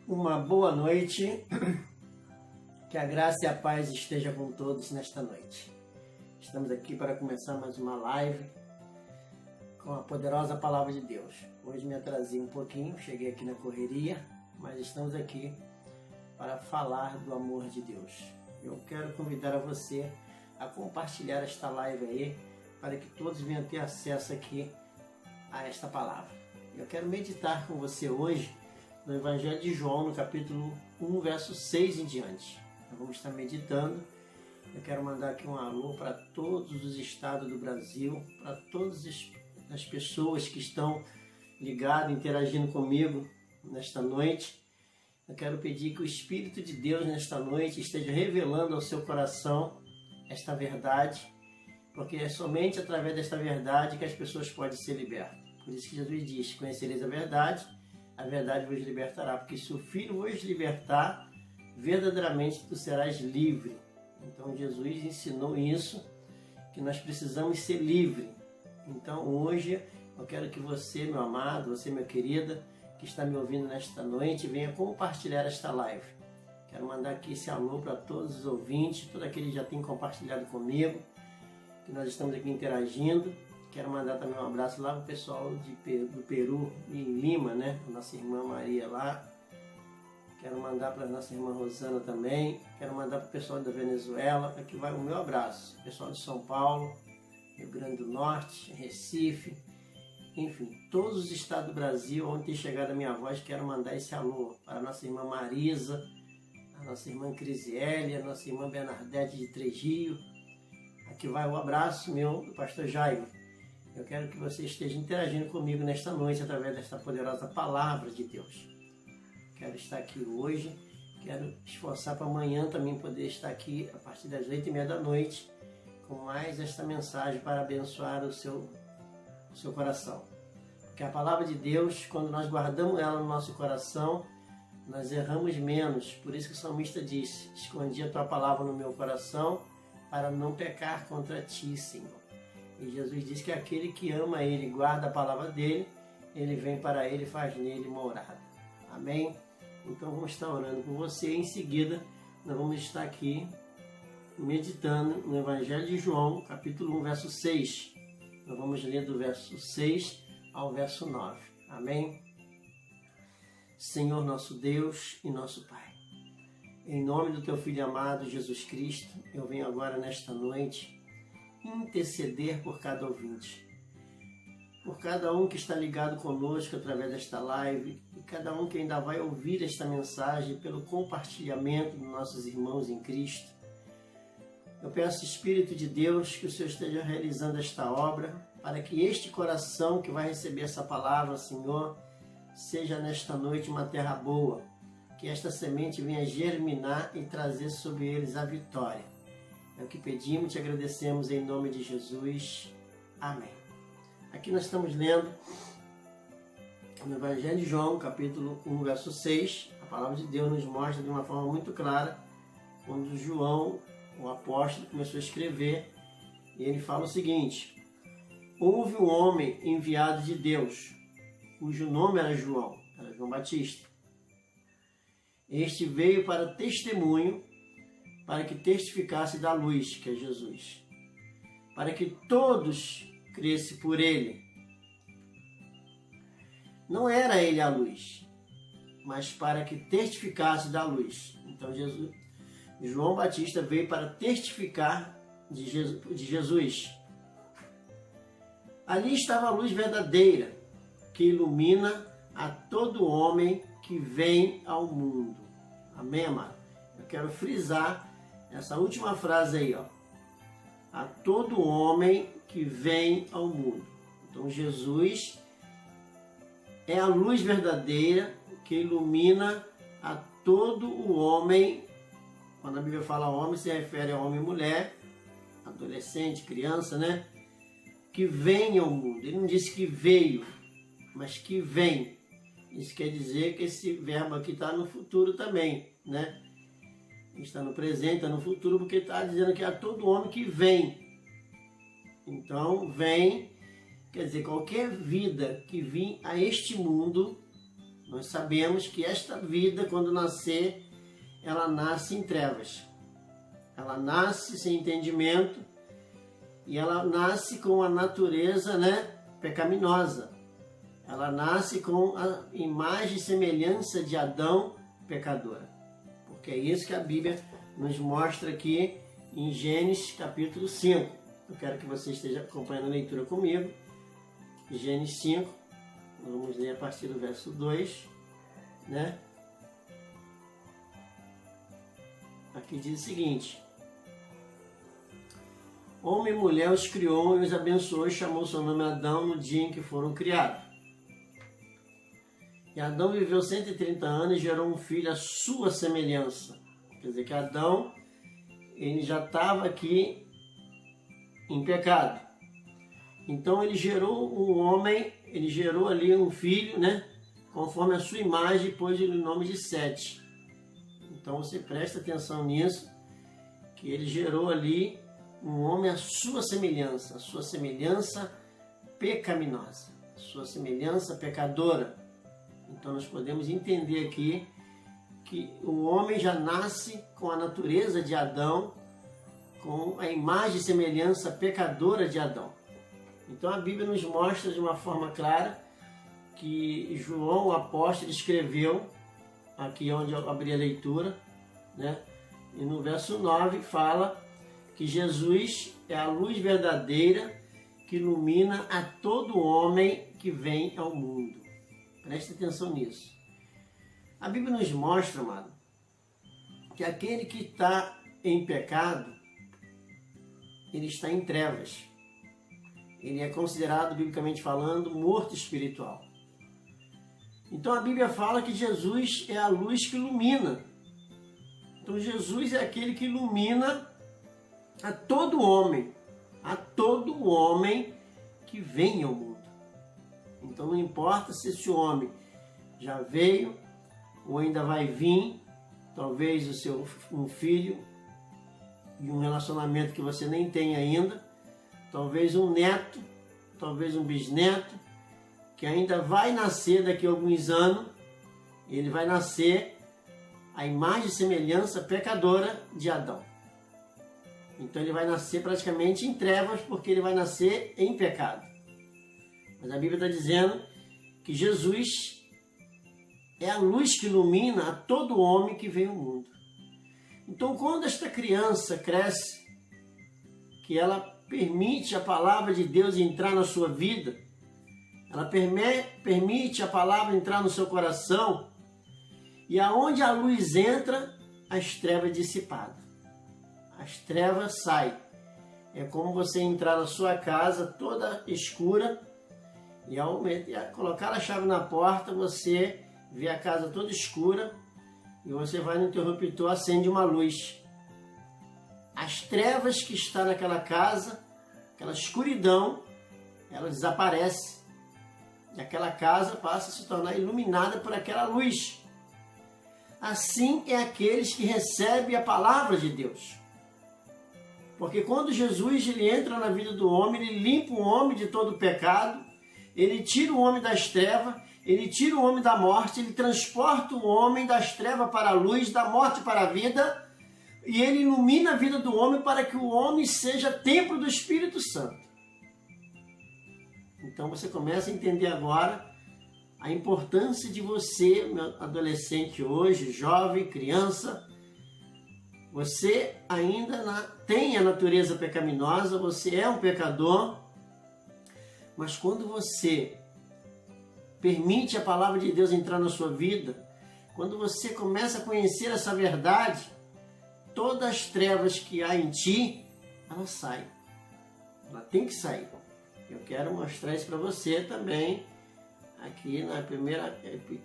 Uma boa noite, que a graça e a paz esteja com todos nesta noite. Estamos aqui para começar mais uma live com a poderosa palavra de Deus. Hoje me atrasei um pouquinho, cheguei aqui na correria, mas estamos aqui para falar do amor de Deus. Eu quero convidar a você a compartilhar esta live aí, para que todos venham ter acesso aqui a esta palavra. Eu quero meditar com você hoje no Evangelho de João, no capítulo 1, verso 6 em diante. Nós vamos estar meditando. Eu quero mandar aqui um alô para todos os estados do Brasil, para todas as pessoas que estão ligadas, interagindo comigo nesta noite. Eu quero pedir que o Espírito de Deus nesta noite esteja revelando ao seu coração esta verdade, porque é somente através desta verdade que as pessoas podem ser libertas. Por isso que Jesus diz: conhecereis a verdade vos libertará, porque se o Filho vos libertar, verdadeiramente tu serás livre. Então Jesus ensinou isso, que nós precisamos ser livres. Então hoje eu quero que você, meu amado, você, minha querida, que está me ouvindo nesta noite, venha compartilhar esta live. Quero mandar aqui esse alô para todos os ouvintes, todos aqueles que já têm compartilhado comigo, que nós estamos aqui interagindo. Quero mandar também um abraço lá para o pessoal do Peru, em Lima, né? A nossa irmã Maria lá. Quero mandar para a nossa irmã Rosana também. Quero mandar para o pessoal da Venezuela. Aqui vai o meu abraço. Pessoal de São Paulo, Rio Grande do Norte, Recife. Enfim, todos os estados do Brasil, onde tem chegado a minha voz, quero mandar esse alô para a nossa irmã Marisa, a nossa irmã Crisiele, a nossa irmã Bernadette de Três Rios. Aqui vai o abraço meu do pastor Jairo. Eu quero que você esteja interagindo comigo nesta noite através desta poderosa palavra de Deus. Quero estar aqui hoje, quero esforçar para amanhã também poder estar aqui a partir das 8h30 da noite com mais esta mensagem para abençoar o seu coração. Porque a palavra de Deus, quando nós guardamos ela no nosso coração, nós erramos menos. Por isso que o salmista disse: escondi a tua palavra no meu coração para não pecar contra ti, Senhor. E Jesus diz que aquele que ama Ele, guarda a palavra dEle, Ele vem para Ele e faz nele morada. Amém? Então vamos estar orando por você. Em seguida, nós vamos estar aqui meditando no Evangelho de João, capítulo 1, verso 6. Nós vamos ler do verso 6 ao verso 9. Amém? Senhor nosso Deus e nosso Pai, em nome do Teu Filho amado, Jesus Cristo, eu venho agora nesta noite interceder por cada ouvinte, por cada um que está ligado conosco através desta live, e cada um que ainda vai ouvir esta mensagem pelo compartilhamento dos nossos irmãos em Cristo. Eu peço, Espírito de Deus, que o Senhor esteja realizando esta obra, para que este coração que vai receber essa palavra, Senhor, seja nesta noite uma terra boa, que esta semente venha germinar e trazer sobre eles a vitória. É o que pedimos e te agradecemos em nome de Jesus. Amém. Aqui nós estamos lendo no Evangelho de João, capítulo 1, verso 6. A palavra de Deus nos mostra de uma forma muito clara quando João, o apóstolo, começou a escrever. E ele fala o seguinte: houve um homem enviado de Deus, cujo nome era João Batista. Este veio para testemunho, para que testificasse da luz, que é Jesus, para que todos crescem por ele. Não era ele a luz, mas para que testificasse da luz. Então João Batista veio para testificar de Jesus. Ali estava a luz verdadeira, que ilumina a todo homem que vem ao mundo. Amém, amado? Eu quero frisar essa última frase aí, ó. A todo homem que vem ao mundo. Então Jesus é a luz verdadeira que ilumina a todo o homem. Quando a Bíblia fala homem, se refere a homem e mulher, adolescente, criança, né? Que vem ao mundo. Ele não disse que veio, mas que vem. Isso quer dizer que esse verbo aqui está no futuro também, né? está no presente, está no futuro, porque está dizendo que a todo homem que vem. Então, vem, quer dizer, qualquer vida que vir a este mundo, nós sabemos que esta vida, quando nascer, ela nasce em trevas. Ela nasce sem entendimento e ela nasce com a natureza, pecaminosa. Ela nasce com a imagem e semelhança de Adão, pecadora. Porque é isso que a Bíblia nos mostra aqui em Gênesis capítulo 5. Eu quero que você esteja acompanhando a leitura comigo. Gênesis 5, vamos ler a partir do verso 2, Aqui diz o seguinte: homem e mulher os criou e os abençoou e chamou seu nome Adão no dia em que foram criados. E Adão viveu 130 anos e gerou um filho à sua semelhança. Quer dizer que Adão, ele já estava aqui em pecado. Então ele gerou um homem, ele gerou ali um filho, conforme a sua imagem, e pôs-lhe o nome de Sete. Então você presta atenção nisso, que ele gerou ali um homem à sua semelhança pecaminosa, a sua semelhança pecadora. Então nós podemos entender aqui que o homem já nasce com a natureza de Adão, com a imagem e semelhança pecadora de Adão. Então a Bíblia nos mostra de uma forma clara que João, o apóstolo, escreveu, aqui onde eu abri a leitura, e no verso 9 fala que Jesus é a luz verdadeira que ilumina a todo homem que vem ao mundo. Preste atenção nisso. A Bíblia nos mostra, amado, que aquele que está em pecado, ele está em trevas. Ele é considerado, biblicamente falando, morto espiritual. Então a Bíblia fala que Jesus é a luz que ilumina. Então Jesus é aquele que ilumina a todo homem que vem ao mundo. Então não importa se esse homem já veio ou ainda vai vir, talvez um filho de um relacionamento que você nem tem ainda, talvez um neto, talvez um bisneto, que ainda vai nascer daqui a alguns anos, ele vai nascer a imagem e semelhança pecadora de Adão. Então ele vai nascer praticamente em trevas, porque ele vai nascer em pecado. Mas a Bíblia está dizendo que Jesus é a luz que ilumina a todo homem que vem ao mundo. Então quando esta criança cresce, que ela permite a palavra de Deus entrar na sua vida, ela permite a palavra entrar no seu coração, e aonde a luz entra, as trevas dissipadas. As trevas saem. É como você entrar na sua casa toda escura, e ao colocar a chave na porta, você vê a casa toda escura, e você vai no interruptor, acende uma luz. As trevas que estão naquela casa, aquela escuridão, ela desaparece. E aquela casa passa a se tornar iluminada por aquela luz. Assim é aqueles que recebem a palavra de Deus. Porque quando Jesus ele entra na vida do homem, ele limpa o homem de todo o pecado, ele tira o homem das trevas, ele tira o homem da morte, ele transporta o homem das trevas para a luz, da morte para a vida, e ele ilumina a vida do homem para que o homem seja templo do Espírito Santo. Então você começa a entender agora a importância de você, meu adolescente hoje, jovem, criança. Você ainda tem a natureza pecaminosa, você é um pecador, mas quando você permite a palavra de Deus entrar na sua vida, quando você começa a conhecer essa verdade, todas as trevas que há em ti, ela sai. Ela tem que sair. Eu quero mostrar isso para você também, aqui na primeira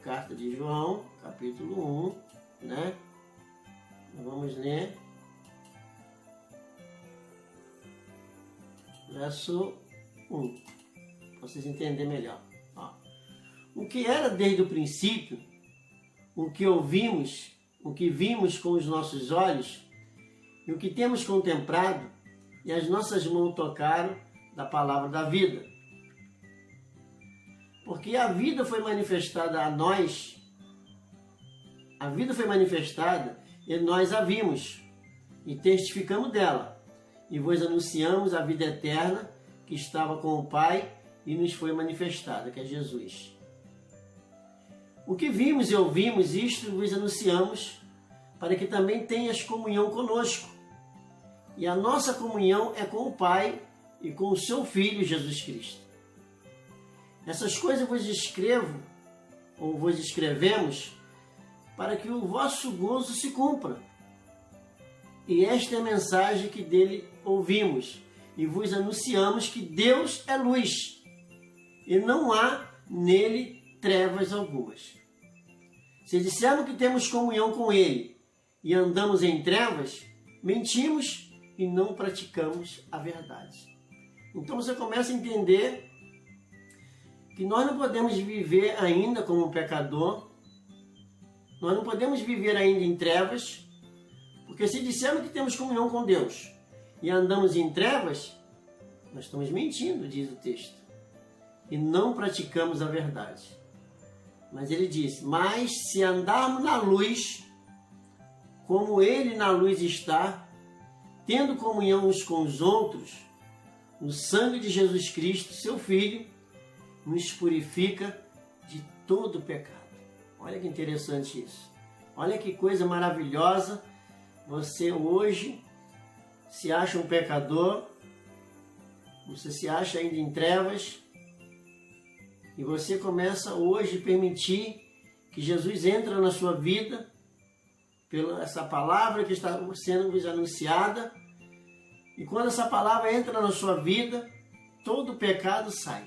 carta de João, capítulo 1, Vamos ler. Verso 1. Para vocês entenderem melhor. O que era desde o princípio, o que ouvimos o que vimos com os nossos olhos e o que temos contemplado e as nossas mãos tocaram da palavra da vida. Porque a vida foi manifestada a nós, a vida foi manifestada e nós a vimos e testificamos dela. E vos anunciamos a vida eterna que estava com o Pai e nos foi manifestada, que é Jesus. O que vimos e ouvimos, isto vos anunciamos, para que também tenhas comunhão conosco. E a nossa comunhão é com o Pai e com o seu Filho, Jesus Cristo. Essas coisas vos escrevo, ou vos escrevemos, para que o vosso gozo se cumpra. E esta é a mensagem que dele ouvimos, e vos anunciamos que Deus é luz, e não há nele trevas algumas. Se dissermos que temos comunhão com ele e andamos em trevas, mentimos e não praticamos a verdade. Então você começa a entender que nós não podemos viver ainda como um pecador, nós não podemos viver ainda em trevas, porque se dissermos que temos comunhão com Deus e andamos em trevas, nós estamos mentindo, diz o texto, e não praticamos a verdade. Mas ele diz, mas se andarmos na luz, como ele na luz está, tendo comunhão uns com os outros, o sangue de Jesus Cristo, seu Filho, nos purifica de todo pecado. Olha que interessante isso. Olha que coisa maravilhosa. Você hoje se acha um pecador, você se acha ainda em trevas, e você começa hoje a permitir que Jesus entre na sua vida, pela essa palavra que está sendo vos anunciada, e quando essa palavra entra na sua vida, todo pecado sai.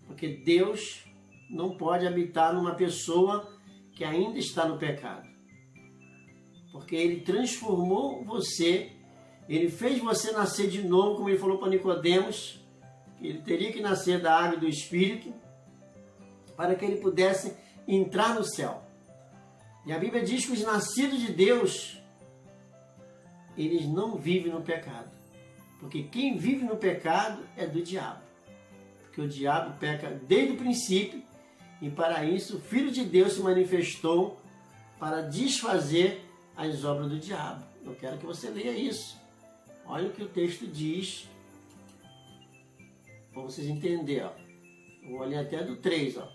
Porque Deus não pode habitar numa pessoa que ainda está no pecado. Porque Ele transformou você, Ele fez você nascer de novo, como Ele falou para Nicodemos, que Ele teria que nascer da água e do Espírito, para que Ele pudesse entrar no céu. E a Bíblia diz que os nascidos de Deus, eles não vivem no pecado. Porque quem vive no pecado é do diabo. Porque o diabo peca desde o princípio, e para isso o Filho de Deus se manifestou para desfazer as obras do diabo. Eu quero que você leia isso. Olha o que o texto diz, para vocês entenderem. Ó. Eu vou ler até do 3. Ó.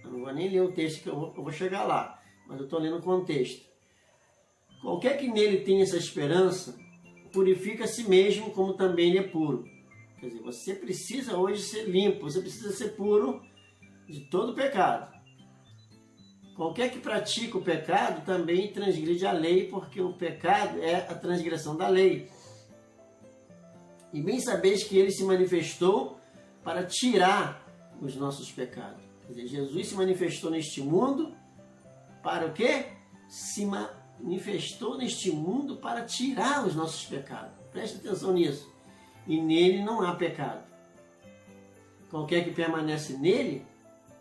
Eu não vou nem ler o texto, que eu vou chegar lá, mas eu estou lendo o contexto. Qualquer que nele tenha essa esperança, purifica a si mesmo, como também ele é puro. Quer dizer, você precisa hoje ser limpo, você precisa ser puro de todo pecado. Qualquer que pratica o pecado também transgride a lei, porque o pecado é a transgressão da lei. E bem sabeis que ele se manifestou para tirar os nossos pecados. Quer dizer, Jesus se manifestou neste mundo para o quê? Se manifestou neste mundo para tirar os nossos pecados. Preste atenção nisso. E nele não há pecado. Qualquer que permanece nele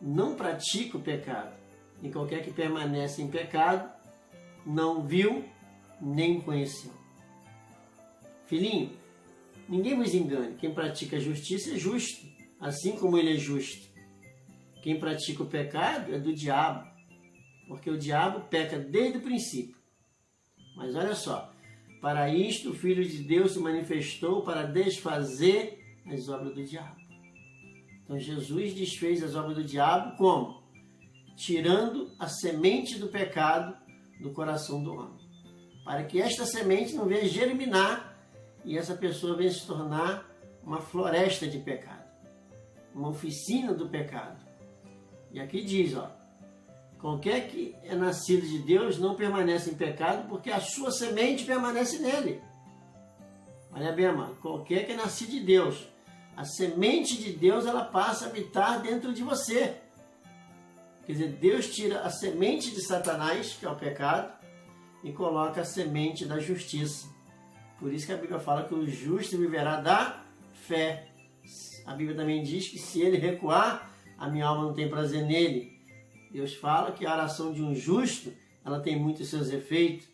não pratica o pecado. E qualquer que permanece em pecado não viu nem conheceu. Filhinho, ninguém vos engane. Quem pratica a justiça é justo, assim como ele é justo. Quem pratica o pecado é do diabo, porque o diabo peca desde o princípio. Mas olha só, para isto o Filho de Deus se manifestou para desfazer as obras do diabo. Então Jesus desfez as obras do diabo como? Tirando a semente do pecado do coração do homem. Para que esta semente não venha germinar e essa pessoa venha se tornar uma floresta de pecado. Uma oficina do pecado. E aqui diz, ó, qualquer que é nascido de Deus não permanece em pecado, porque a sua semente permanece nele. Olha bem, amado, qualquer que é nascido de Deus, a semente de Deus, ela passa a habitar dentro de você. Quer dizer, Deus tira a semente de Satanás, que é o pecado, e coloca a semente da justiça. Por isso que a Bíblia fala que o justo viverá da fé. A Bíblia também diz que se ele recuar, a minha alma não tem prazer nele. Deus fala que a oração de um justo ela tem muitos seus efeitos,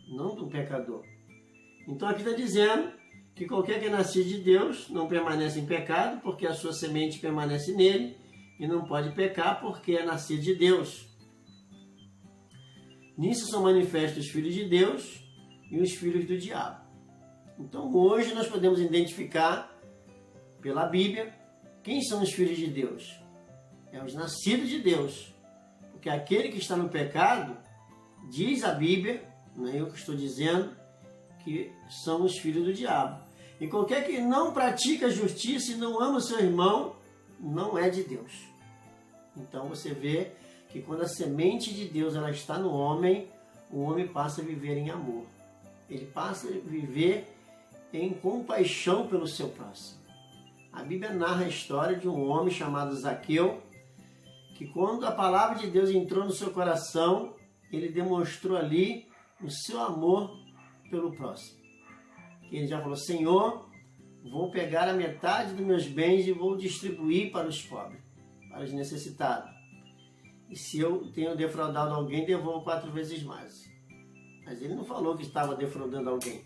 não do pecador. Então aqui está dizendo que qualquer que é nascido de Deus não permanece em pecado, porque a sua semente permanece nele, e não pode pecar porque é nascido de Deus. Nisso são manifestos os filhos de Deus e os filhos do diabo. Então hoje nós podemos identificar pela Bíblia quem são os filhos de Deus. É os nascidos de Deus. Porque aquele que está no pecado, diz a Bíblia, não é eu que estou dizendo, que são os filhos do diabo. E qualquer que não pratica a justiça e não ama o seu irmão, não é de Deus. Então você vê que quando a semente de Deus ela está no homem, o homem passa a viver em amor. Ele passa a viver em compaixão pelo seu próximo. A Bíblia narra a história de um homem chamado Zaqueu, que quando a palavra de Deus entrou no seu coração, ele demonstrou ali o seu amor pelo próximo. Ele já falou: Senhor, vou pegar a metade dos meus bens e vou distribuir para os pobres, para os necessitados. E se eu tenho defraudado alguém, devolvo 4 vezes mais. Mas ele não falou que estava defraudando alguém.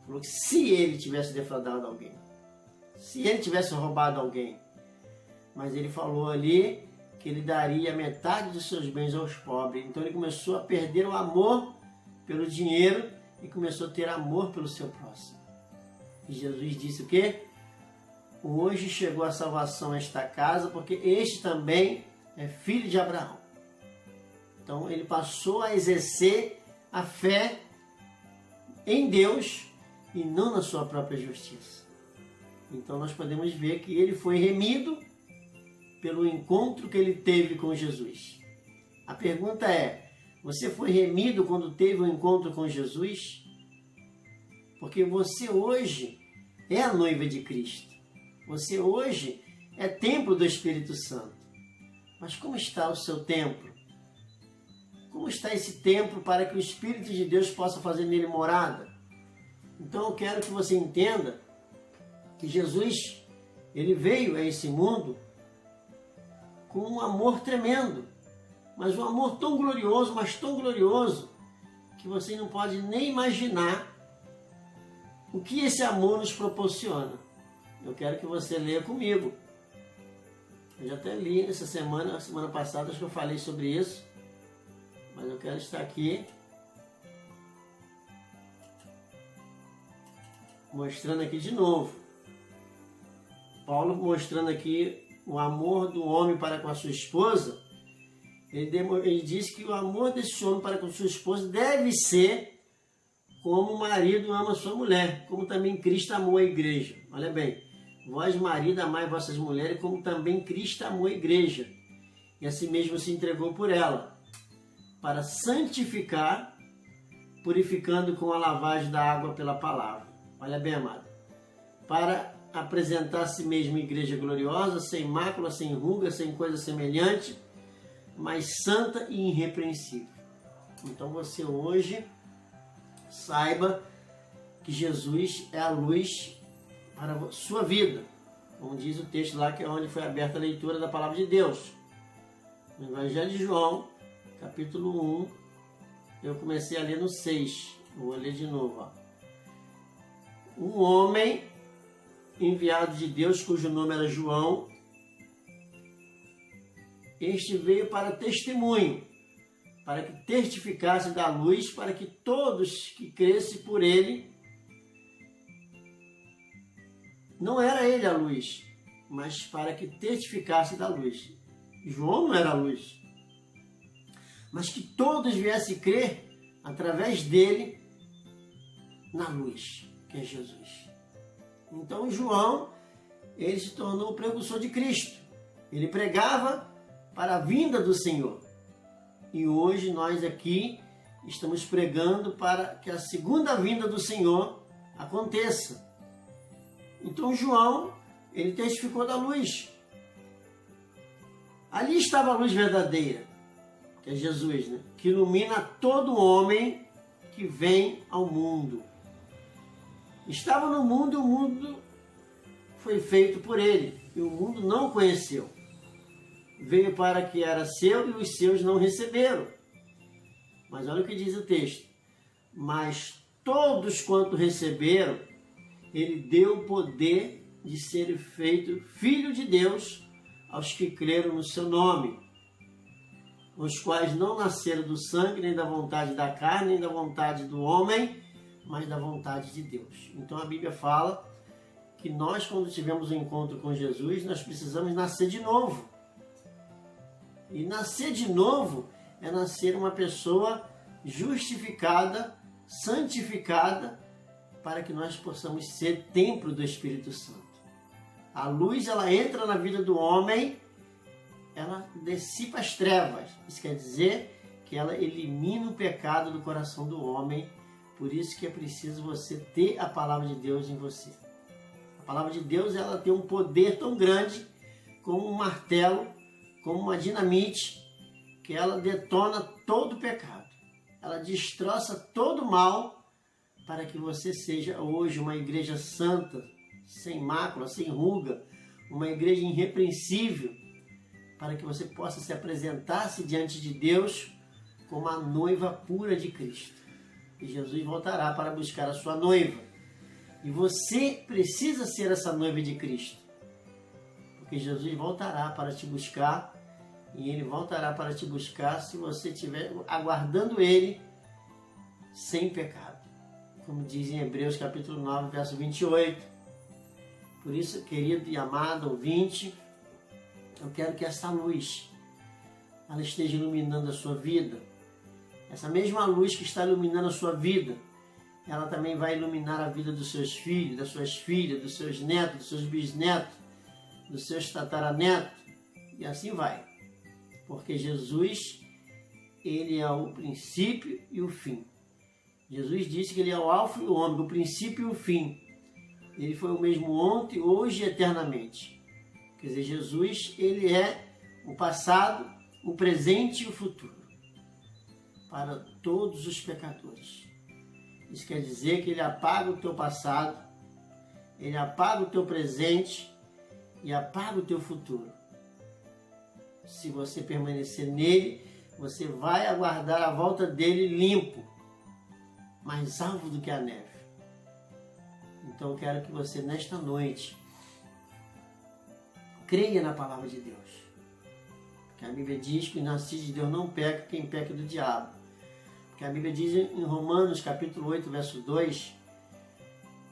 Falou que se ele tivesse defraudado alguém, se ele tivesse roubado alguém. Mas ele falou ali que ele daria metade dos seus bens aos pobres. Então ele começou a perder o amor pelo dinheiro e começou a ter amor pelo seu próximo. E Jesus disse o quê? Hoje chegou a salvação a esta casa, porque este também é filho de Abraão. Então ele passou a exercer a fé em Deus e não na sua própria justiça. Então nós podemos ver que ele foi remido pelo encontro que ele teve com Jesus. A pergunta é: você foi remido quando teve um encontro com Jesus? Porque você hoje é a noiva de Cristo. Você hoje é templo do Espírito Santo. Mas como está o seu templo? Como está esse templo para que o Espírito de Deus possa fazer nele morada? Então eu quero que você entenda que Jesus, ele veio a esse mundo com um amor tremendo, mas um amor tão glorioso, mas tão glorioso, que você não pode nem imaginar o que esse amor nos proporciona. Eu quero que você leia comigo. Eu já até li essa semana, semana passada, acho que eu falei sobre isso, mas eu quero estar aqui mostrando aqui de novo. Paulo mostrando aqui o amor do homem para com a sua esposa. Ele diz que o amor desse homem para com sua esposa deve ser como o marido ama a sua mulher, como também Cristo amou a igreja. Olha bem, vós marido amai vossas mulheres como também Cristo amou a igreja, e assim mesmo se entregou por ela, para santificar, purificando com a lavagem da água pela palavra. Olha bem, amado, para apresentar a si mesmo igreja gloriosa, sem mácula, sem ruga, sem coisa semelhante, mas santa e irrepreensível. Então você hoje saiba que Jesus é a luz para a sua vida, como diz o texto lá, que é onde foi aberta a leitura da palavra de Deus. No Evangelho de João, capítulo 1, eu comecei a ler no 6, vou ler de novo. Ó. Um homem enviado de Deus, cujo nome era João, este veio para testemunho, para que testificasse da luz, para que todos que crescem por ele, não era ele a luz, mas para que testificasse da luz. João não era a luz, mas que todos viessem crer através dele na luz, que é Jesus. Então João, ele se tornou o precursor de Cristo. Ele pregava para a vinda do Senhor. E hoje nós aqui estamos pregando para que a segunda vinda do Senhor aconteça. Então João, ele testificou da luz. Ali estava a luz verdadeira, que é Jesus, né? Que ilumina todo homem que vem ao mundo. Estava no mundo e o mundo foi feito por ele, e o mundo não o conheceu. Veio para que era seu e os seus não receberam. Mas olha o que diz o texto. Mas todos quanto receberam, ele deu o poder de ser feito filho de Deus aos que creram no seu nome, os quais não nasceram do sangue, nem da vontade da carne, nem da vontade do homem, mas da vontade de Deus. Então a Bíblia fala que nós, quando tivemos um encontro com Jesus, nós precisamos nascer de novo. E nascer de novo é nascer uma pessoa justificada, santificada, para que nós possamos ser templo do Espírito Santo. A luz, ela entra na vida do homem, ela dissipa as trevas. Isso quer dizer que ela elimina o pecado do coração do homem. Por isso que é preciso você ter a palavra de Deus em você. A palavra de Deus, ela tem um poder tão grande como um martelo, como uma dinamite, que ela detona todo o pecado. Ela destroça todo o mal para que você seja hoje uma igreja santa, sem mácula, sem ruga, uma igreja irrepreensível, para que você possa se apresentar-se diante de Deus como a noiva pura de Cristo. E Jesus voltará para buscar a sua noiva. E você precisa ser essa noiva de Cristo. Porque Jesus voltará para te buscar. E Ele voltará para te buscar se você estiver aguardando Ele sem pecado. Como diz em Hebreus capítulo 9, verso 28. Por isso, querido e amado ouvinte, eu quero que essa luz, ela esteja iluminando a sua vida. Essa mesma luz que está iluminando a sua vida, ela também vai iluminar a vida dos seus filhos, das suas filhas, dos seus netos, dos seus bisnetos, dos seus tataranetos, e assim vai. Porque Jesus, Ele é o princípio e o fim. Jesus disse que Ele é o alfa e o ômega, o princípio e o fim. Ele foi o mesmo ontem, hoje e eternamente. Quer dizer, Jesus, Ele é o passado, o presente e o futuro para todos os pecadores. Isso quer dizer que Ele apaga o teu passado, Ele apaga o teu presente e apaga o teu futuro. Se você permanecer nele, você vai aguardar a volta dele limpo, mais alvo do que a neve. Então eu quero que você, nesta noite, creia na palavra de Deus. Porque a Bíblia diz que o nascido de Deus não peca, quem peca é do diabo. Porque a Bíblia diz em Romanos capítulo 8, verso 2,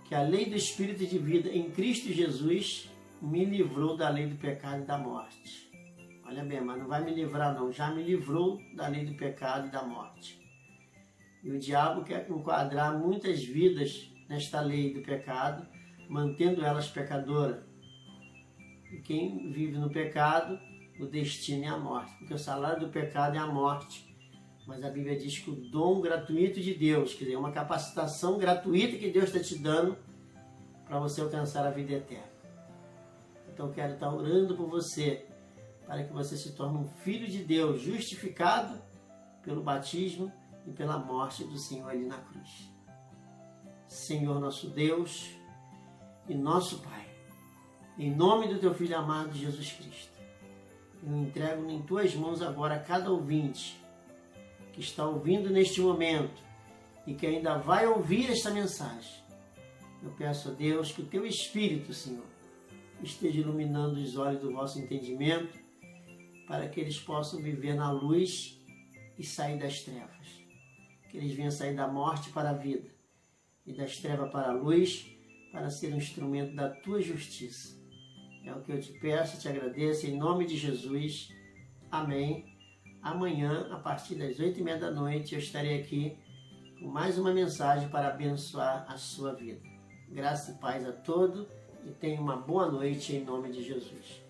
que a lei do Espírito de vida em Cristo Jesus me livrou da lei do pecado e da morte. Olha bem, mas não vai me livrar não, já me livrou da lei do pecado e da morte. E o diabo quer enquadrar muitas vidas nesta lei do pecado, mantendo elas pecadoras. E quem vive no pecado, o destino é a morte, porque o salário do pecado é a morte. Mas a Bíblia diz que o dom gratuito de Deus, quer dizer, uma capacitação gratuita que Deus está te dando para você alcançar a vida eterna. Então eu quero estar orando por você, para que você se torne um filho de Deus, justificado pelo batismo e pela morte do Senhor ali na cruz. Senhor nosso Deus e nosso Pai, em nome do Teu Filho amado Jesus Cristo, eu entrego em Tuas mãos agora cada ouvinte que está ouvindo neste momento e que ainda vai ouvir esta mensagem. Eu peço a Deus que o Teu Espírito, Senhor, esteja iluminando os olhos do vosso entendimento, para que eles possam viver na luz e sair das trevas. Que eles venham sair da morte para a vida e das trevas para a luz, para ser um instrumento da Tua justiça. É o que eu te peço, te agradeço, em nome de Jesus. Amém. Amanhã, a partir das 8h30 da noite, eu estarei aqui com mais uma mensagem para abençoar a sua vida. Graça e paz a todos e tenha uma boa noite em nome de Jesus.